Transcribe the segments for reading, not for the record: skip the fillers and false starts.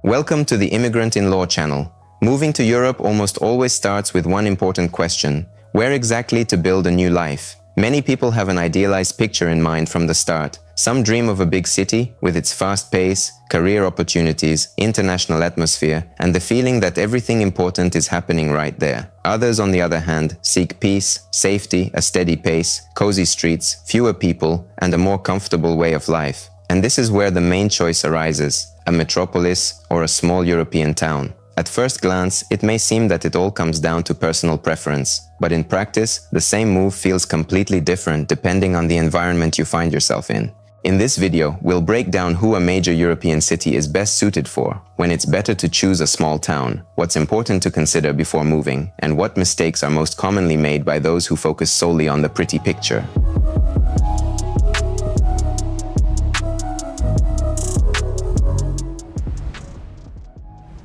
Welcome to the Immigrantinlaw channel. Moving to Europe almost always starts with one important question: where exactly to build a new life? Many people have an idealized picture in mind from the start. Some dream of a big city with its fast pace, career opportunities, international atmosphere, and the feeling that everything important is happening right there. Others, on the other hand, seek peace, safety, a steady pace, cozy streets, fewer people, and a more comfortable way of life. And this is where the main choice arises: a metropolis or a small European town. At first glance, it may seem that it all comes down to personal preference, but in practice, the same move feels completely different depending on the environment you find yourself in. In this video, we'll break down who a major European city is best suited for, when it's better to choose a small town, what's important to consider before moving, and what mistakes are most commonly made by those who focus solely on the pretty picture.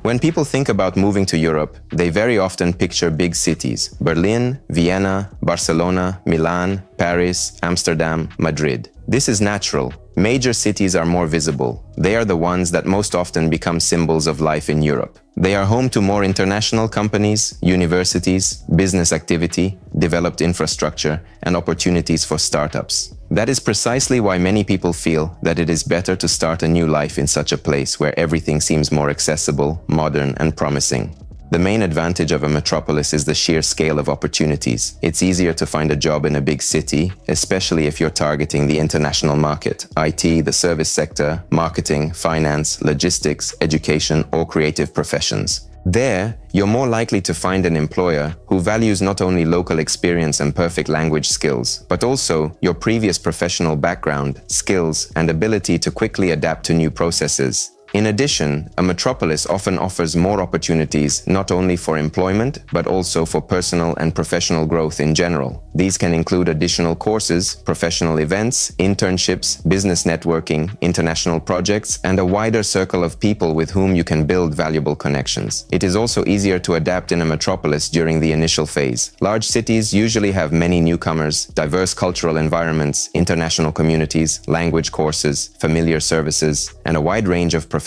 When people think about moving to Europe, they very often picture big cities: Berlin, Vienna, Barcelona, Milan, Paris, Amsterdam, Madrid. This is natural. Major cities are more visible. They are the ones that most often become symbols of life in Europe. They are home to more international companies, universities, business activity, developed infrastructure, and opportunities for startups. That is precisely why many people feel that it is better to start a new life in such a place where everything seems more accessible, modern, and promising. The main advantage of a metropolis is the sheer scale of opportunities. It's easier to find a job in a big city, especially if you're targeting the international market: IT, the service sector, marketing, finance, logistics, education, or creative professions. There, you're more likely to find an employer who values not only local experience and perfect language skills, but also your previous professional background, skills, and ability to quickly adapt to new processes. In addition, a metropolis often offers more opportunities not only for employment, but also for personal and professional growth in general. These can include additional courses, professional events, internships, business networking, international projects, and a wider circle of people with whom you can build valuable connections. It is also easier to adapt in a metropolis during the initial phase. Large cities usually have many newcomers, diverse cultural environments, international communities, language courses, familiar services, and a wide range of professionals.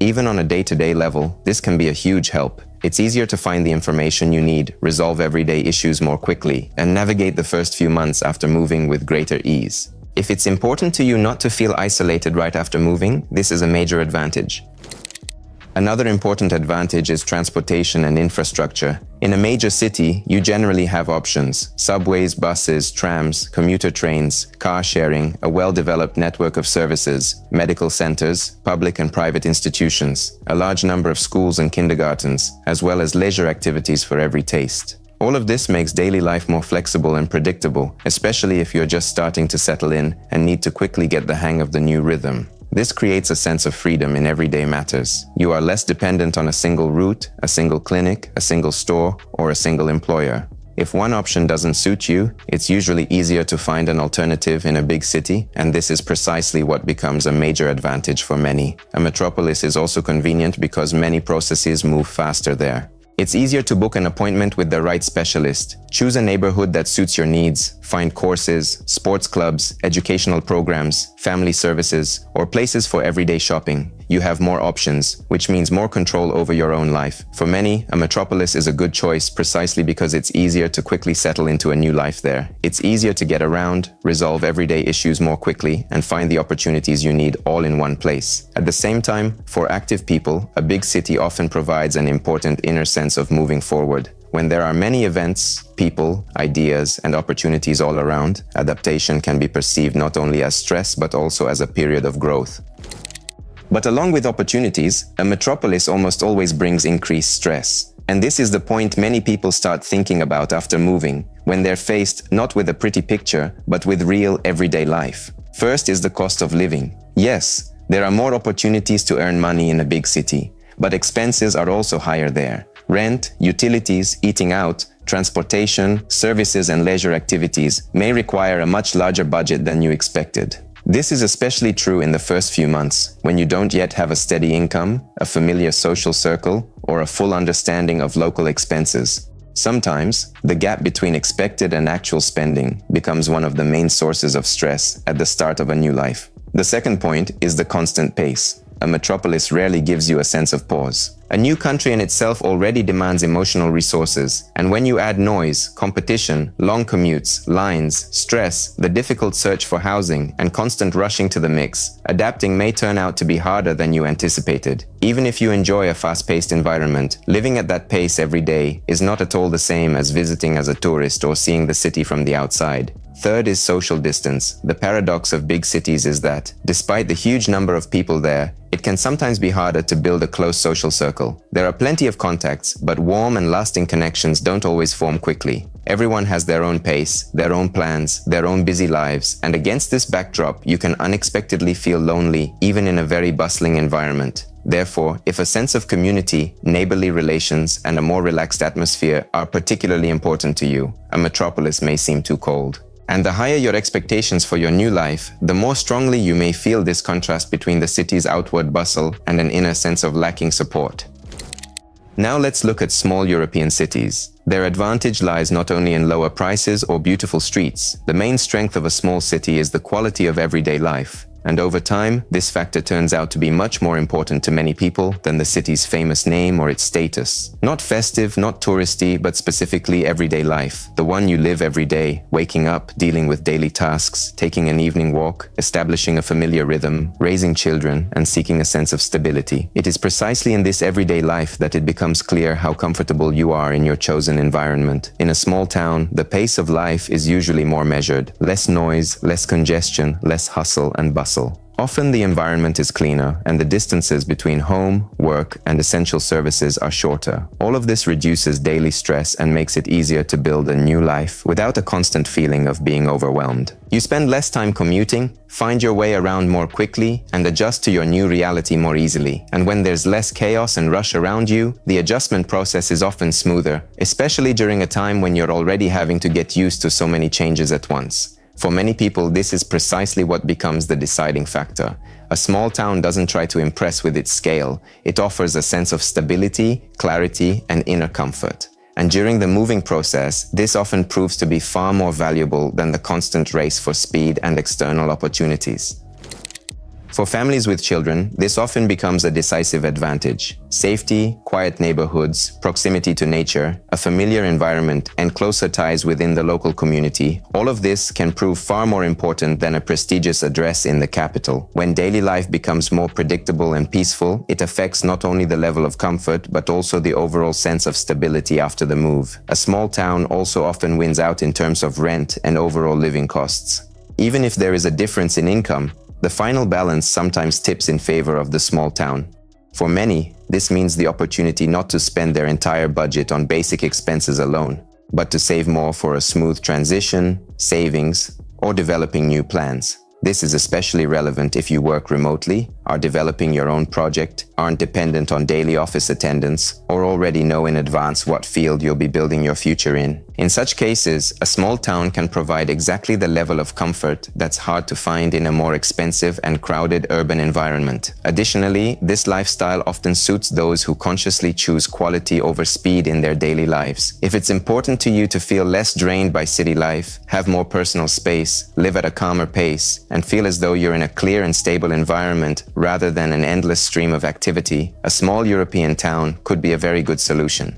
Even on a day-to-day level, this can be a huge help. It's easier to find the information you need, resolve everyday issues more quickly, and navigate the first few months after moving with greater ease. If it's important to you not to feel isolated right after moving, this is a major advantage. Another important advantage is transportation and infrastructure. In a major city, you generally have options: subways, buses, trams, commuter trains, car sharing, a well-developed network of services, medical centers, public and private institutions, a large number of schools and kindergartens, as well as leisure activities for every taste. All of this makes daily life more flexible and predictable, especially if you're just starting to settle in and need to quickly get the hang of the new rhythm. This creates a sense of freedom in everyday matters. You are less dependent on a single route, a single clinic, a single store, or a single employer. If one option doesn't suit you, it's usually easier to find an alternative in a big city, and this is precisely what becomes a major advantage for many. A metropolis is also convenient because many processes move faster there. It's easier to book an appointment with the right specialist, choose a neighborhood that suits your needs, find courses, sports clubs, educational programs, family services, or places for everyday shopping. You have more options, which means more control over your own life. For many, a metropolis is a good choice precisely because it's easier to quickly settle into a new life there. It's easier to get around, resolve everyday issues more quickly, and find the opportunities you need all in one place. At the same time, for active people, a big city often provides an important inner sense of moving forward. When there are many events, people, ideas, and opportunities all around, adaptation can be perceived not only as stress but also as a period of growth. But along with opportunities, a metropolis almost always brings increased stress. And this is the point many people start thinking about after moving, when they're faced not with a pretty picture, but with real everyday life. First is the cost of living. Yes, there are more opportunities to earn money in a big city, but expenses are also higher there. Rent, utilities, eating out, transportation, services, and leisure activities may require a much larger budget than you expected. This is especially true in the first few months, when you don't yet have a steady income, a familiar social circle, or a full understanding of local expenses. Sometimes, the gap between expected and actual spending becomes one of the main sources of stress at the start of a new life. The second point is the constant pace. A metropolis rarely gives you a sense of pause. A new country in itself already demands emotional resources, and when you add noise, competition, long commutes, lines, stress, the difficult search for housing, and constant rushing to the mix, adapting may turn out to be harder than you anticipated. Even if you enjoy a fast-paced environment, living at that pace every day is not at all the same as visiting as a tourist or seeing the city from the outside. Third is social distance. The paradox of big cities is that, despite the huge number of people there, it can sometimes be harder to build a close social circle. There are plenty of contacts, but warm and lasting connections don't always form quickly. Everyone has their own pace, their own plans, their own busy lives, and against this backdrop, you can unexpectedly feel lonely, even in a very bustling environment. Therefore, if a sense of community, neighborly relations, and a more relaxed atmosphere are particularly important to you, a metropolis may seem too cold. And the higher your expectations for your new life, the more strongly you may feel this contrast between the city's outward bustle and an inner sense of lacking support. Now let's look at small European cities. Their advantage lies not only in lower prices or beautiful streets. The main strength of a small city is the quality of everyday life. And over time, this factor turns out to be much more important to many people than the city's famous name or its status. Not festive, not touristy, but specifically everyday life. The one you live every day, waking up, dealing with daily tasks, taking an evening walk, establishing a familiar rhythm, raising children, and seeking a sense of stability. It is precisely in this everyday life that it becomes clear how comfortable you are in your chosen environment. In a small town, the pace of life is usually more measured. Less noise, less congestion, less hustle and bustle. Often the environment is cleaner and the distances between home, work, and essential services are shorter. All of this reduces daily stress and makes it easier to build a new life without a constant feeling of being overwhelmed. You spend less time commuting, find your way around more quickly, and adjust to your new reality more easily. And when there's less chaos and rush around you, the adjustment process is often smoother, especially during a time when you're already having to get used to so many changes at once. For many people, this is precisely what becomes the deciding factor. A small town doesn't try to impress with its scale. It offers a sense of stability, clarity, and inner comfort. And during the moving process, this often proves to be far more valuable than the constant race for speed and external opportunities. For families with children, this often becomes a decisive advantage. Safety, quiet neighborhoods, proximity to nature, a familiar environment, and closer ties within the local community, all of this can prove far more important than a prestigious address in the capital. When daily life becomes more predictable and peaceful, it affects not only the level of comfort, but also the overall sense of stability after the move. A small town also often wins out in terms of rent and overall living costs. Even if there is a difference in income, the final balance sometimes tips in favor of the small town. For many, this means the opportunity not to spend their entire budget on basic expenses alone, but to save more for a smooth transition, savings, or developing new plans. This is especially relevant if you work remotely, are developing your own project, aren't dependent on daily office attendance, or already know in advance what field you'll be building your future in. In such cases, a small town can provide exactly the level of comfort that's hard to find in a more expensive and crowded urban environment. Additionally, this lifestyle often suits those who consciously choose quality over speed in their daily lives. If it's important to you to feel less drained by city life, have more personal space, live at a calmer pace, and feel as though you're in a clear and stable environment rather than an endless stream of activity, a small European town could be a very good solution.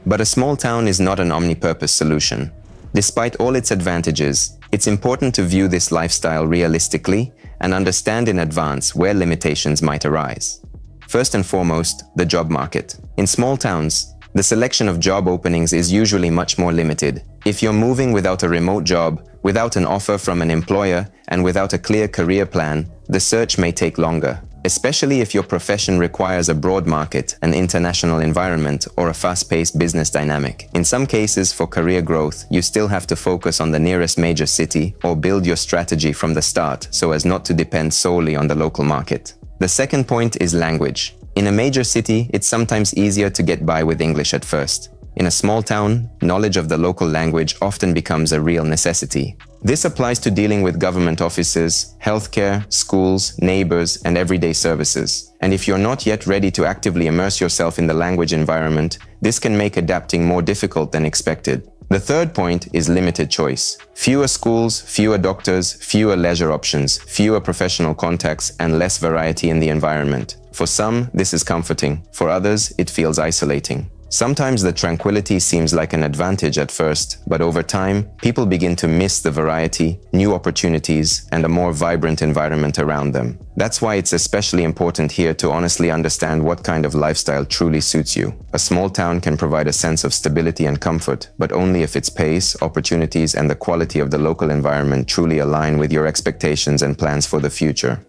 But a small town is not an omnipurpose solution. Despite all its advantages, it's important to view this lifestyle realistically and understand in advance where limitations might arise. First and foremost, the job market. In small towns, the selection of job openings is usually much more limited. If you're moving without a remote job, without an offer from an employer, and without a clear career plan, the search may take longer, especially if your profession requires a broad market, an international environment, or a fast-paced business dynamic. In some cases, for career growth, you still have to focus on the nearest major city or build your strategy from the start so as not to depend solely on the local market. The second point is language. In a major city, it's sometimes easier to get by with English at first. In a small town, knowledge of the local language often becomes a real necessity. This applies to dealing with government offices, healthcare, schools, neighbors, and everyday services. And if you're not yet ready to actively immerse yourself in the language environment, this can make adapting more difficult than expected. The third point is limited choice. Fewer schools, fewer doctors, fewer leisure options, fewer professional contacts, and less variety in the environment. For some, this is comforting. For others, it feels isolating. Sometimes the tranquility seems like an advantage at first, but over time, people begin to miss the variety, new opportunities, and a more vibrant environment around them. That's why it's especially important here to honestly understand what kind of lifestyle truly suits you. A small town can provide a sense of stability and comfort, but only if its pace, opportunities, and the quality of the local environment truly align with your expectations and plans for the future.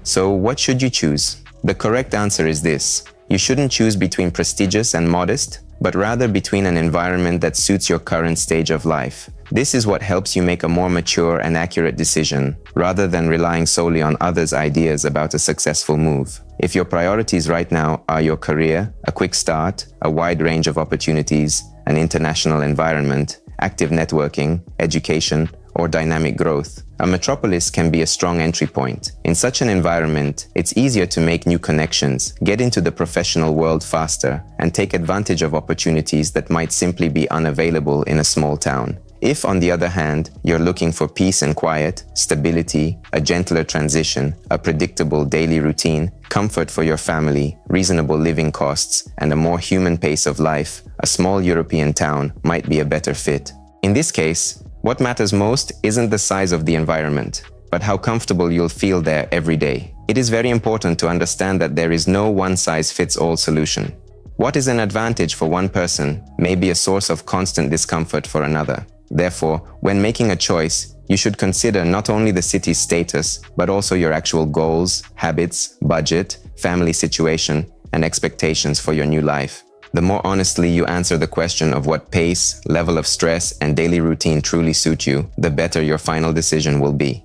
So, what should you choose? The correct answer is this. You shouldn't choose between prestigious and modest, but rather between an environment that suits your current stage of life. This is what helps you make a more mature and accurate decision, rather than relying solely on others' ideas about a successful move. If your priorities right now are your career, a quick start, a wide range of opportunities, an international environment, active networking, education, or dynamic growth, a metropolis can be a strong entry point. In such an environment, it's easier to make new connections, get into the professional world faster, and take advantage of opportunities that might simply be unavailable in a small town. If, on the other hand, you're looking for peace and quiet, stability, a gentler transition, a predictable daily routine, comfort for your family, reasonable living costs, and a more human pace of life, a small European town might be a better fit. In this case, what matters most isn't the size of the environment, but how comfortable you'll feel there every day. It is very important to understand that there is no one-size-fits-all solution. What is an advantage for one person may be a source of constant discomfort for another. Therefore, when making a choice, you should consider not only the city's status, but also your actual goals, habits, budget, family situation, and expectations for your new life. The more honestly you answer the question of what pace, level of stress, and daily routine truly suit you, the better your final decision will be.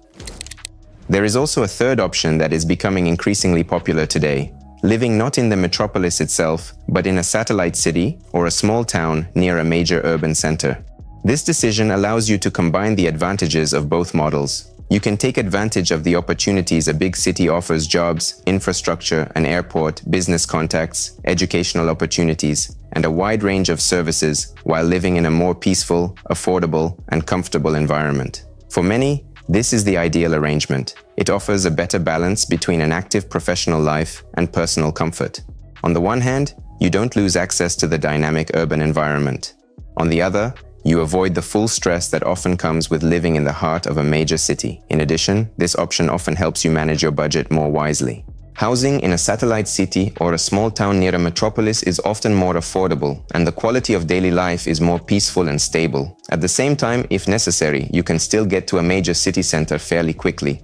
There is also a third option that is becoming increasingly popular today: living not in the metropolis itself, but in a satellite city or a small town near a major urban center. This decision allows you to combine the advantages of both models. You can take advantage of the opportunities a big city offers: jobs, infrastructure, an airport, business contacts, educational opportunities, and a wide range of services, while living in a more peaceful, affordable, and comfortable environment. For many, this is the ideal arrangement. It offers a better balance between an active professional life and personal comfort. On the one hand, you don't lose access to the dynamic urban environment. On the other, you avoid the full stress that often comes with living in the heart of a major city. In addition, this option often helps you manage your budget more wisely. Housing in a satellite city or a small town near a metropolis is often more affordable, and the quality of daily life is more peaceful and stable. At the same time, if necessary, you can still get to a major city center fairly quickly.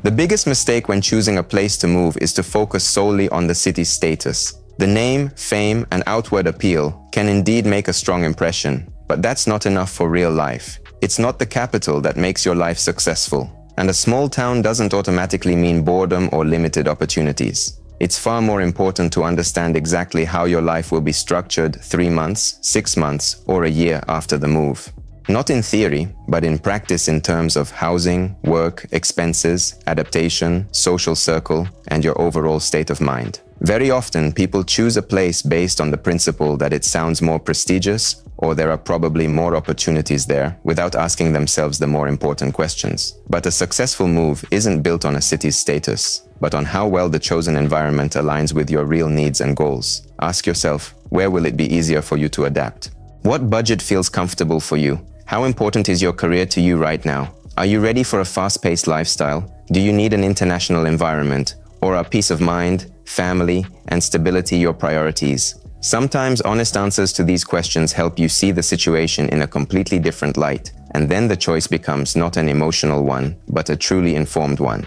The biggest mistake when choosing a place to move is to focus solely on the city's status. The name, fame, and outward appeal can indeed make a strong impression, but that's not enough for real life. It's not the capital that makes your life successful. And a small town doesn't automatically mean boredom or limited opportunities. It's far more important to understand exactly how your life will be structured 3 months, 6 months, or a year after the move. Not in theory, but in practice in terms of housing, work, expenses, adaptation, social circle, and your overall state of mind. Very often, people choose a place based on the principle that it sounds more prestigious, or there are probably more opportunities there, without asking themselves the more important questions. But a successful move isn't built on a city's status, but on how well the chosen environment aligns with your real needs and goals. Ask yourself, where will it be easier for you to adapt? What budget feels comfortable for you? How important is your career to you right now? Are you ready for a fast-paced lifestyle? Do you need an international environment? Or are peace of mind, family, and stability your priorities? Sometimes honest answers to these questions help you see the situation in a completely different light, and then the choice becomes not an emotional one, but a truly informed one.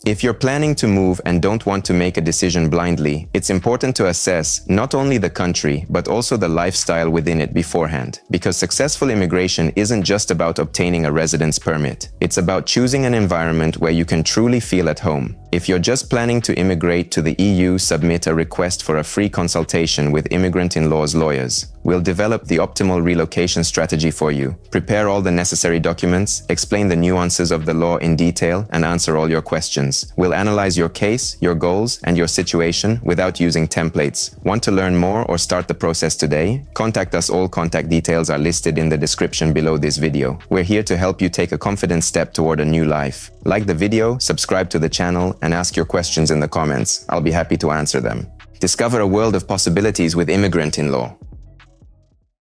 If you're planning to move and don't want to make a decision blindly, it's important to assess not only the country, but also the lifestyle within it beforehand. Because successful immigration isn't just about obtaining a residence permit. It's about choosing an environment where you can truly feel at home. If you're just planning to immigrate to the EU, submit a request for a free consultation with Immigrantinlaw's lawyers. We'll develop the optimal relocation strategy for you, prepare all the necessary documents, explain the nuances of the law in detail, and answer all your questions. questions. We'll analyze your case, your goals, and your situation without using templates. Want to learn more or start the process today? Contact us. All contact details are listed in the description below this video. We're here to help you take a confident step toward a new life. Like the video, subscribe to the channel, and ask your questions in the comments. I'll be happy to answer them. Discover a world of possibilities with Immigrantinlaw.